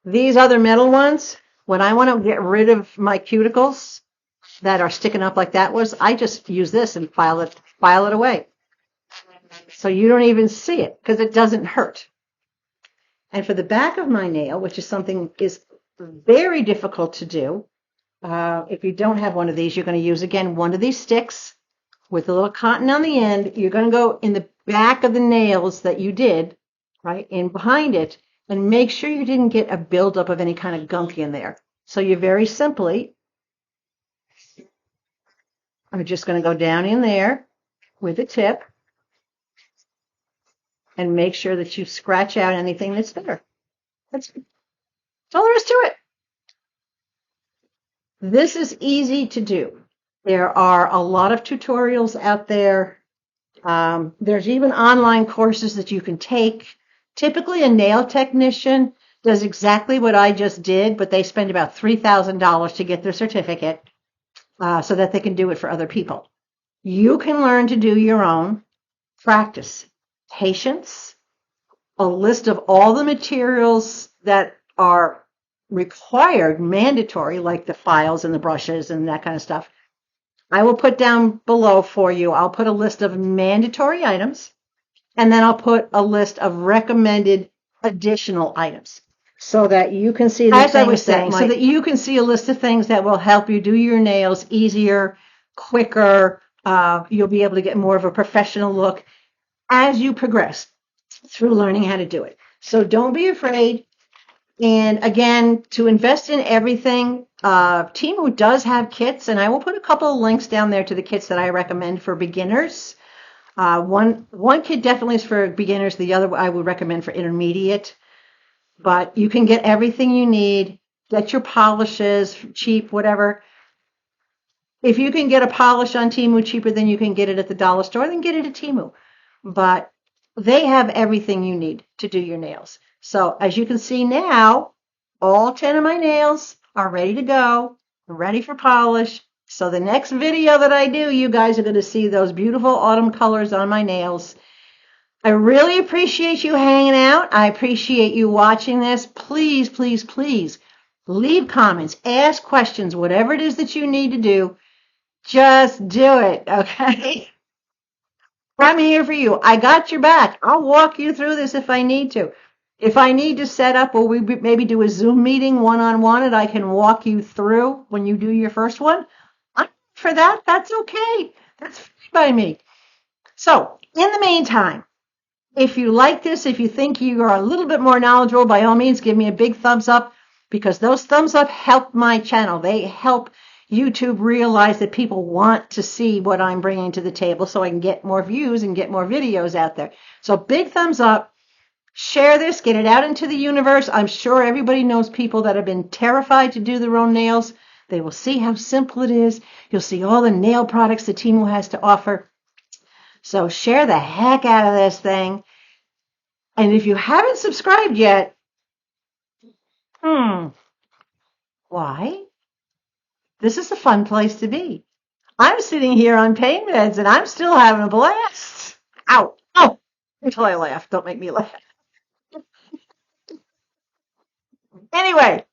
These other metal ones, when I want to get rid of my cuticles that are sticking up like that was, I just use this and file it away. So you don't even see it because it doesn't hurt. And for the back of my nail, which is something is very difficult to do, if you don't have one of these, you're going to use, again, one of these sticks with a little cotton on the end. You're going to go in the back of the nails that you did, right, in behind it, and make sure you didn't get a buildup of any kind of gunk in there. So you very simply I'm just going to go down in there with the tip and make sure that you scratch out anything that's there. That's all there is to it. This is easy to do. There are a lot of tutorials out there. There's even online courses that you can take. Typically, a nail technician does exactly what I just did, but they spend about $3,000 to get their certificate so that they can do it for other people. You can learn to do your own. Practice, patience, a list of all the materials that are required, mandatory, like the files and the brushes and that kind of stuff. I will put down below for you. I'll put a list of mandatory items, and then I'll put a list of recommended additional items so that you can see, as I was saying, so that you can see a list of things that will help you do your nails easier, quicker. You'll be able to get more of a professional look as you progress through learning how to do it. So don't be afraid. And again, to invest in everything, Temu does have kits, and I will put a couple of links down there to the kits that I recommend for beginners. One kit definitely is for beginners. The other I would recommend for intermediate. But you can get everything you need. Get your polishes, cheap, whatever. If you can get a polish on Temu cheaper than you can get it at the dollar store, then get it at Temu. But they have everything you need to do your nails. So as you can see now, all 10 of my nails are ready to go, ready for polish. So the next video that I do, you guys are going to see those beautiful autumn colors on my nails. I really appreciate you hanging out. I appreciate you watching this. Please, please, please leave comments, ask questions, whatever it is that you need to do. Just do it, okay? I'm here for you. I got your back. I'll walk you through this if I need to. If I need to set up, or we maybe do a Zoom meeting one-on-one, and I can walk you through when you do your first one, I'm for that. That's okay. That's fine by me. So, in the meantime, if you like this, if you think you are a little bit more knowledgeable, by all means, give me a big thumbs up, because those thumbs up help my channel. They help YouTube realize that people want to see what I'm bringing to the table so I can get more views and get more videos out there. So big thumbs up. Share this. Get it out into the universe. I'm sure everybody knows people that have been terrified to do their own nails. They will see how simple it is. You'll see all the nail products that Temu has to offer. So share the heck out of this thing. And if you haven't subscribed yet, why? This is a fun place to be. I'm sitting here on pain meds and I'm still having a blast. Ow. Oh, until I laugh. Don't make me laugh. Anyway,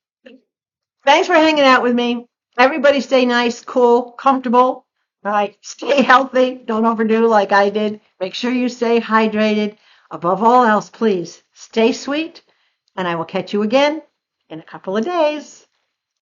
thanks for hanging out with me. Everybody stay nice, cool, comfortable. All right. Stay healthy. Don't overdo like I did. Make sure you stay hydrated. Above all else, please stay sweet. And I will catch you again in a couple of days.